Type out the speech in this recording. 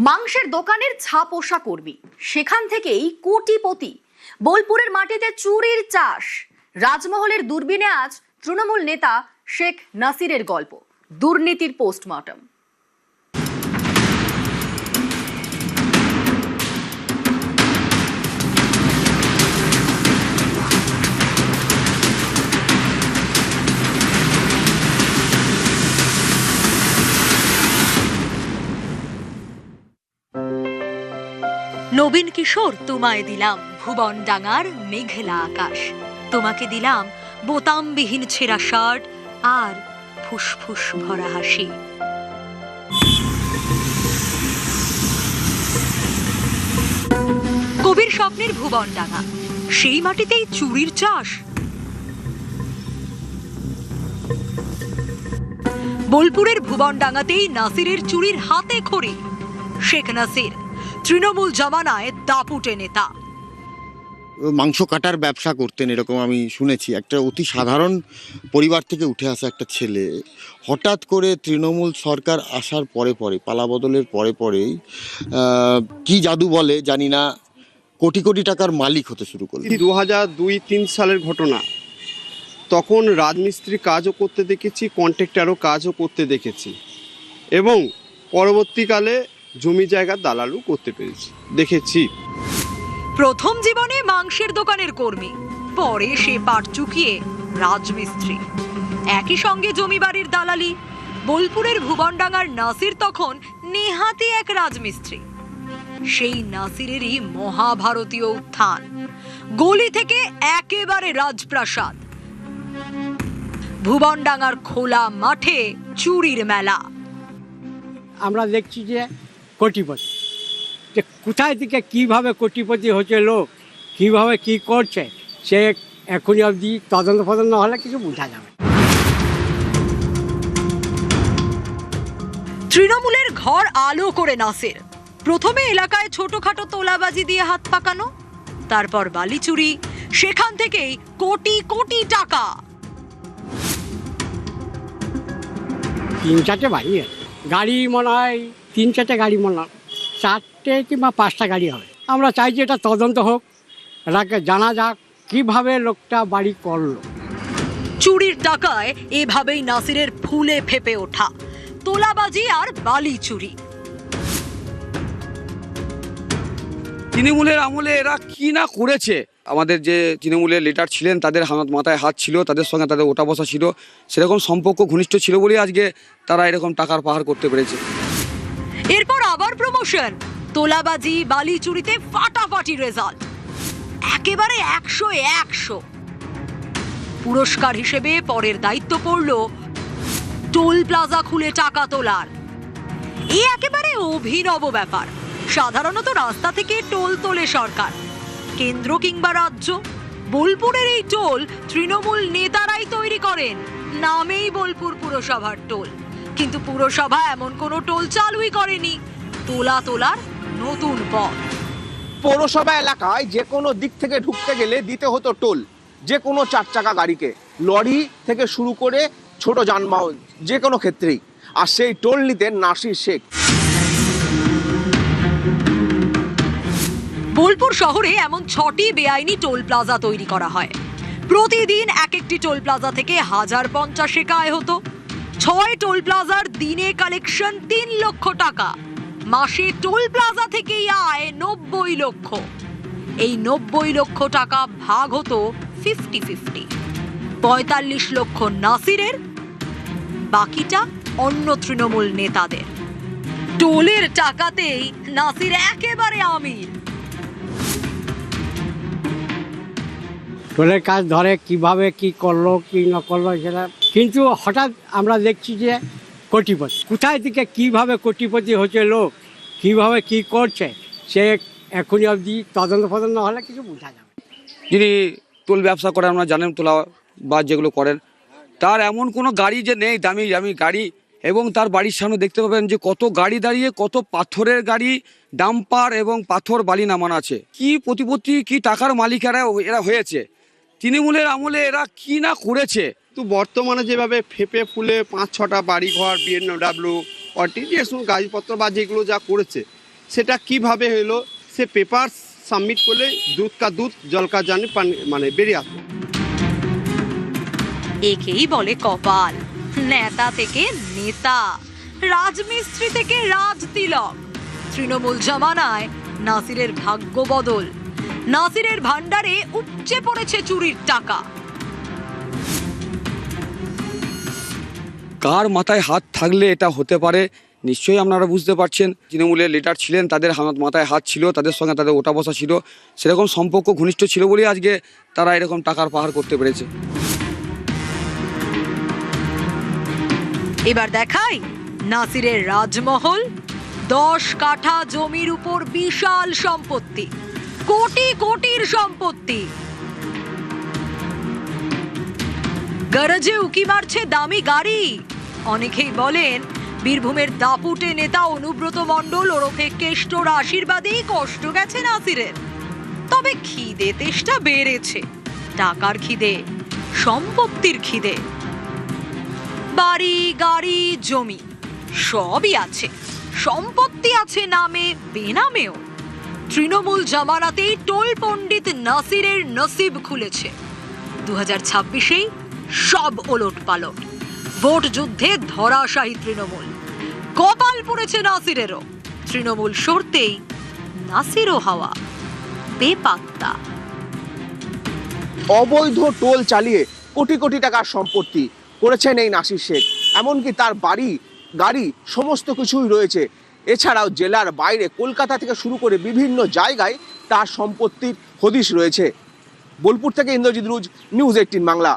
মাংসের দোকানের ছাপোষা কর্মী, সেখান থেকেই কোটিপতি। বোলপুরের মাটিতে চুরির চাষ। রাজমহলের দূরবীনে আজ তৃণমূল নেতা শেখ নাসিরের গল্প, দুর্নীতির পোস্টমর্টম। নবীন কিশোর, তোমায় দিলাম ভুবনডাঙ্গার মেঘলা আকাশ, তোমাকে দিলাম বোতামবিহীন ছেঁড়া শার্ট আর ফুসফুস ভরা হাসি। কবির স্বপ্নের ভুবনডাঙ্গা, সেই মাটিতেই চুরির চাষ। বোলপুরের ভুবনডাঙ্গাতেই নাসিরের চুরির হাতে খড়ি। শেখ নাসির তৃণমূল জমানায় দাপুটে নেতা। মাংস কাটার ব্যবসা করতেন এরকম আমি শুনেছি। একটা অতি সাধারণ পরিবার থেকে উঠে আসা একটা ছেলে হঠাৎ করে তৃণমূল সরকার আসার পরে পালাবদলের পরেই কি জাদু বলে জানি না, কোটি কোটি টাকার মালিক হতে শুরু করল। 2002-03 সালের ঘটনা। তখন রাজমিস্ত্রি কাজও করতে দেখেছি, কন্ট্রাক্টরও কাজও করতে দেখেছি, এবং পরবর্তীকালে জমি জায়গার দালালও করতে দেখেছি। প্রথম জীবনে মাংসের দোকানের কর্মী, পরে সে পাট চুকিয়ে রাজমিস্ত্রি, একই সঙ্গে জমি বাড়ির দালালি। বোলপুরের ভুবনডাঙ্গার নাসির তখন নেহাতি এক রাজমিস্ত্রি। সেই নাসিরেরই মহাভারতীয় উত্থান, গলি থেকে একেবারে রাজপ্রাসাদ। ভুবনডাঙ্গার খোলা মাঠে চুরির মেলা। আমরা দেখছি যে কোটিপতি, যে কোথায় থেকে কিভাবে কোটিপতি হচ্ছে লোক, কিভাবে কি করছে, সে এখনই অবধি তদন্ত হলে কিছু বোঝা যাবে। তৃণমূলের ঘর আলো করে নাসির প্রথমে এলাকায় ছোটখাটো তোলাবাজি দিয়ে হাত পাকানো, তারপর বালি চুরি, সেখান থেকেই কোটি কোটি টাকা। 3-4টে বাড়ি গাড়ি, মনে হয় 3-4টে গাড়ি, মনে হয় 4টে কিংবা 5টা গাড়ি হবে। আমরা চাইছি এটা তদন্ত হোক, এটাকে জানা যাক কিভাবে লোকটা বাড়ি করলো। চুরির টাকায় এভাবেই নাসিরের ফুলে ফেপে ওঠা, তোলাবাজি আর বালি চুরি। তৃণমূলের আমলে এরা কি না করেছে। আমাদের যে তৃণমূলের লিডার ছিলেন তাদের মাথায় হাত ছিল, তাদের সঙ্গে তাদের ওঠা বসা ছিল, সেরকম সম্পর্ক ঘনিষ্ঠ ছিল বলেই আজকে তারা এরকম টাকার পাহাড় করতে পেরেছে। এরপর আবার প্রমোশন, তোলাবাজি বালি চুরিতে ফাটাফাটি রেজাল্ট, একেবারে 100-100। পুরস্কার হিসেবে পরের দায়িত্ব পড়ল টোল প্লাজা খুলে টাকা তোলার। এই একেবারে অভিনব ব্যাপার। সাধারণত রাস্তা থেকে টোল তোলে সরকার, কেন্দ্র কিংবা রাজ্য। বোলপুরের এই টোল তৃণমূল নেতারাই তৈরি করেন, নামেই বোলপুর পুরসভার টোল। কিন্তু পুরসভা এমন কোনো টোল চালুই করেনি, তোলার নতুন পথ। পৌরসভা এলাকায় যে কোনো দিক থেকে ঢুকতে গেলে দিতে হতো টোল, যে কোনো 4 চাকা গাড়িকে, লরি থেকে শুরু করে ছোট যানবাহন, যে কোনো ক্ষেত্রেই। আর সেই টোল নিতেন নাসির শেখ। বোলপুর শহরে এমন 6টি বেআইনি টোল প্লাজা তৈরি করা হয়। প্রতিদিন এক একটি টোল প্লাজা থেকে 1050 টাকা আয় হতো। 6 টোল প্লাজার দিনে কালেকশন 3 লক্ষ টাকা। মাসে টোল প্লাজা থেকেই আয় 90 লক্ষ। এই 90 লক্ষ টাকা ভাগ হতো 50-50। 45 লক্ষ নাসিরের, বাকিটা অন্য তৃণমূল নেতাদের। টোলের টাকাতেই নাসির একেবারে আমির। টোলের কাজ ধরে কিভাবে কি করলো কি না করলো সেটা, কিন্তু হঠাৎ আমরা দেখছি যে কোটিপতি, কোথায় থেকে কিভাবে কোটিপতি হচ্ছে লোক, কিভাবে কি করছে, সে এখনই অবধি তদন্ত হলে কিছু বোঝা যাবে। যিনি টোল ব্যবসা করেন, আমরা জানেন, তোলা বা যেগুলো করেন, তার এমন কোনো গাড়ি যে নেই দামি দামি গাড়ি। এবং তার বাড়ির সামনে দেখতে পাবেন যে কত গাড়ি দাঁড়িয়ে, কত পাথরের গাড়ি, ডাম্পার এবং পাথর বালি নামানো আছে। কি প্রতিপত্তি, কি টাকার মালিকেরা এরা হয়েছে। তৃণমূলের আমলে এরা কি না করেছে। তো বর্তমানে যেভাবে ফেপে ফুলে 5-6টা বাড়ি ঘর, BMW, অটি, যে গাড়িপত্র বা যেগুলো যা করেছে, সেটা কিভাবে হলো, সে পেপার সাবমিট করলে দুধ কা দুধ জল কা জানে মানে বেরিয়ে আসবে। একেই বলে কপাল। নেতা থেকে নেতা, রাজমিস্ত্রি থেকে রাজতিলক। তৃণমূল জমানায় নাসিরের ভাগ্য বদল। নাসিরের ভান্ডারে উপচে পড়েছে চুরির টাকা। কার মাথায় হাত থাকলে এটা হতে পারে নিশ্চয়ই আপনারা বুঝতে পারছেন। তৃণমূলের লিডার ছিলেন, তাদের মাথায় হাত ছিল, তাদের সঙ্গে তাদের ওঠা বসা ছিল, সেরকম সম্পর্ক ঘনিষ্ঠ ছিল বলেই আজকে তারা এরকম টাকার পাহাড় করতে পেরেছে। এবার দেখাই নাসিরের রাজমহল। 10 কাঠা জমির উপর বিশাল সম্পত্তি, কোটি কোটির সম্পত্তি। গরজে উকি মারছে দামি গাড়ি। অনেকেই বলেন বীরভূমের দাপুটে নেতা অনুব্রত মণ্ডল ওরফে কেষ্টর আশীর্বাদেই কষ্ট গেছে নাসিরের। তবে খিদে তেষ্টা বেড়েছে, টাকার খিদে, সম্পত্তির খিদে। বাড়ি, গাড়ি, জমি সবই আছে, সম্পত্তি আছে নামে বেনামেও। তৃণমূল জামানাতেই টোল পণ্ডিত নাসিরের নসিব খুলেছে। 2026-এই সব ওলট পালট। ভোট যুদ্ধে ধরাশায়ী তৃণমূল। কপাল পড়েছে নাসিরেরও। তৃণমূল সরতেই নাসিরও হাওয়া বেপাত্তা। অবৈধ টোল চালিয়ে কোটি কোটি টাকার সম্পত্তি করেছেন এই নাসির শেখ। এমনকি তার বাড়ি, গাড়ি সমস্ত কিছুই রয়েছে। এছাড়াও জেলার বাইরে কলকাতা থেকে শুরু করে বিভিন্ন জায়গায় তার সম্পত্তির হদিশ রয়েছে। বোলপুর থেকে ইন্দ্রজিৎ রুজ, নিউজ 18 বাংলা।